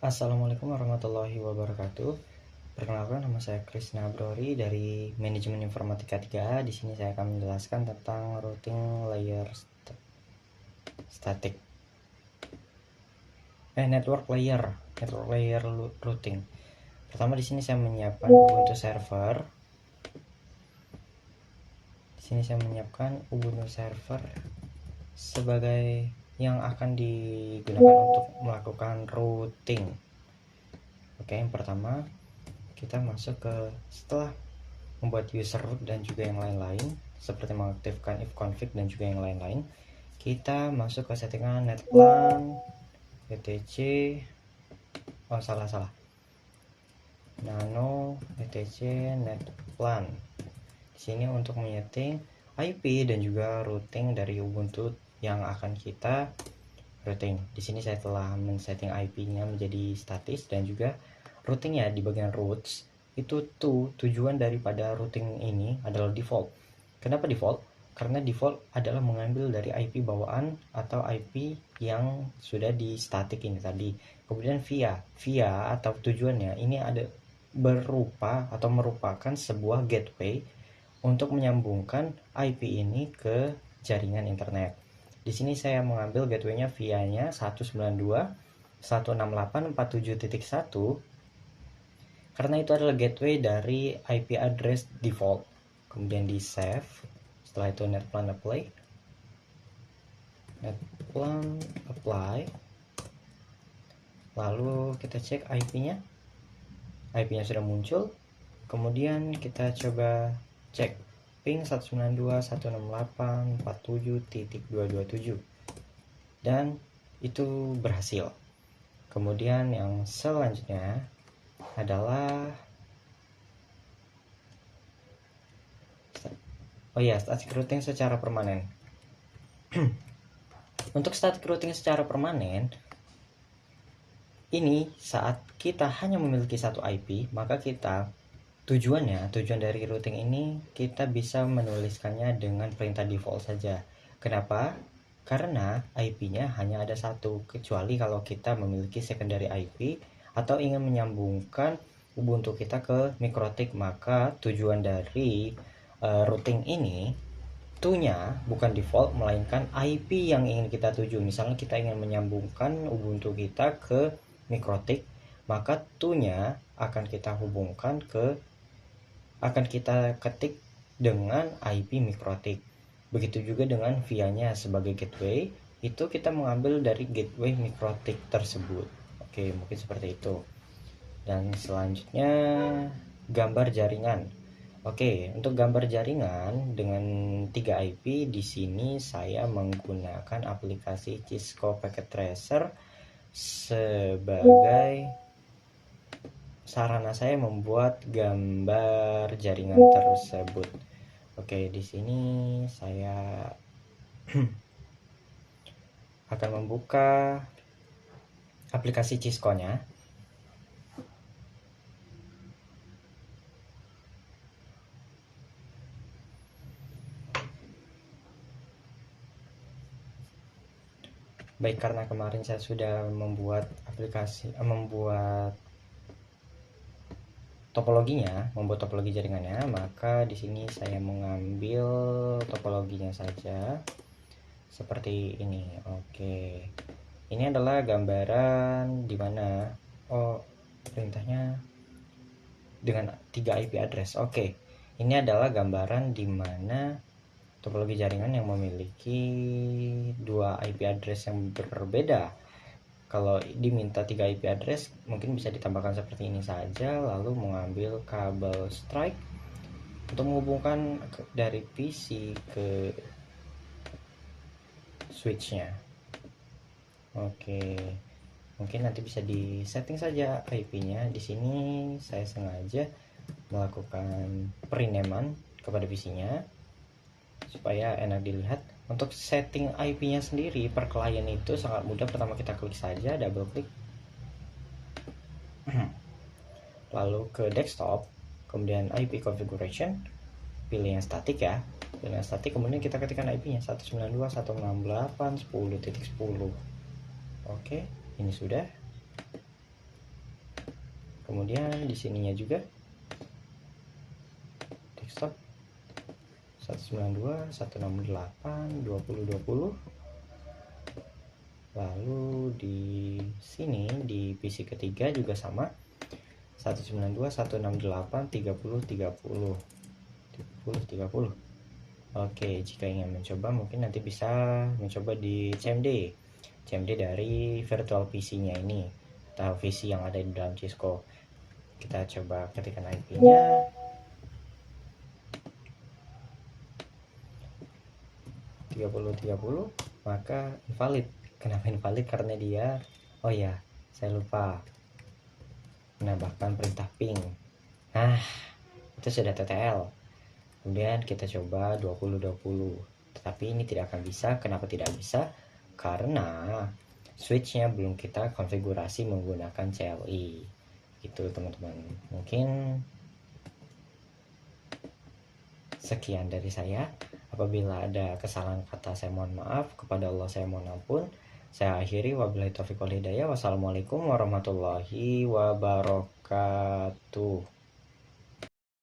Assalamualaikum warahmatullahi wabarakatuh. Perkenalkan, nama saya Krisna Brori dari Manajemen Informatika 3A. Di sini saya akan menjelaskan tentang routing layer static. Network layer routing. Pertama di sini saya menyiapkan Ubuntu server. Di sini saya menyiapkan Ubuntu server sebagai yang akan digunakan untuk melakukan routing. Oke, yang pertama kita masuk ke setelah membuat user root dan juga yang lain-lain, seperti mengaktifkan if config dan juga yang lain-lain, kita masuk ke settingan netplan etc nano etc netplan. Di sini untuk menyeting IP dan juga routing dari Ubuntu yang akan kita routing. Di sini saya telah men-setting IP-nya menjadi statis dan juga routingnya di bagian routes. Itu tujuan daripada routing ini adalah default. Kenapa default? Karena default adalah mengambil dari IP bawaan atau IP yang sudah di static ini tadi. Kemudian via atau tujuannya ini ada berupa atau merupakan sebuah gateway untuk menyambungkan IP ini ke jaringan internet. Di sini saya mengambil gateway-nya via-nya 192.168.47.1 karena itu adalah gateway dari IP address default. Kemudian di save. Setelah itu netplan apply. Lalu kita cek IP-nya. IP-nya sudah muncul. Kemudian kita coba cek ping 192.168.47.227 dan itu berhasil. Kemudian yang selanjutnya adalah static routing secara permanen. Untuk static routing secara permanen ini saat kita hanya memiliki satu IP, maka tujuan dari routing ini kita bisa menuliskannya dengan perintah default saja. Kenapa? Karena IP-nya hanya ada satu, kecuali kalau kita memiliki secondary IP atau ingin menyambungkan Ubuntu kita ke mikrotik, maka tujuan dari routing ini nya bukan default melainkan IP yang ingin kita tuju. Misalnya kita ingin menyambungkan Ubuntu kita ke mikrotik, maka nya akan kita ketik dengan IP mikrotik. Begitu juga dengan via-nya sebagai gateway, itu kita mengambil dari gateway mikrotik tersebut. Oke, mungkin seperti itu. Dan selanjutnya gambar jaringan. Oke, untuk gambar jaringan dengan 3 IP di sini saya menggunakan aplikasi Cisco Packet Tracer sebagai sarana saya membuat gambar jaringan tersebut. Oke, di sini saya akan membuka aplikasi Cisco-nya. Baik, karena kemarin saya sudah membuat membuat topologi jaringannya, maka di sini saya mengambil topologinya saja seperti ini. Oke, ini adalah gambaran di mana perintahnya dengan 3 IP address. Oke, ini adalah gambaran di mana topologi jaringan yang memiliki 2 IP address yang berbeda. Kalau diminta 3 IP address mungkin bisa ditambahkan seperti ini saja, lalu mengambil kabel strike untuk menghubungkan dari PC ke switchnya. Oke, mungkin nanti bisa di setting saja IP-nya. Di sini saya sengaja melakukan perenaman kepada PC-nya supaya enak dilihat. Untuk setting IP-nya sendiri per klien itu sangat mudah. Pertama kita klik saja, double klik, lalu ke desktop, kemudian IP configuration, pilih yang static ya. Pilih yang static, kemudian kita ketikkan IP-nya 192.168.10.10. Oke, ini sudah. Kemudian di sininya juga desktop 192, 168, 2020. Lalu di sini di PC ketiga juga sama 192, 168, 30, 30. 30. Oke, jika ingin mencoba mungkin nanti bisa mencoba di CMD dari virtual PC-nya ini atau PC yang ada di dalam Cisco. Kita coba ketikkan IP-nya 30, maka invalid. Kenapa invalid? Karena dia, oh ya, saya lupa menambahkan perintah ping. Nah, itu sudah TTL. Kemudian kita coba 20, tetapi ini tidak akan bisa. Kenapa tidak bisa? Karena switchnya belum kita konfigurasi menggunakan CLI. Gitu teman-teman. Mungkin sekian dari saya. Apabila ada kesalahan kata, saya mohon maaf. Kepada Allah saya mohon ampun. Saya akhiri, wabillahi taufiq wal hidayah. Wassalamualaikum warahmatullahi wabarakatuh.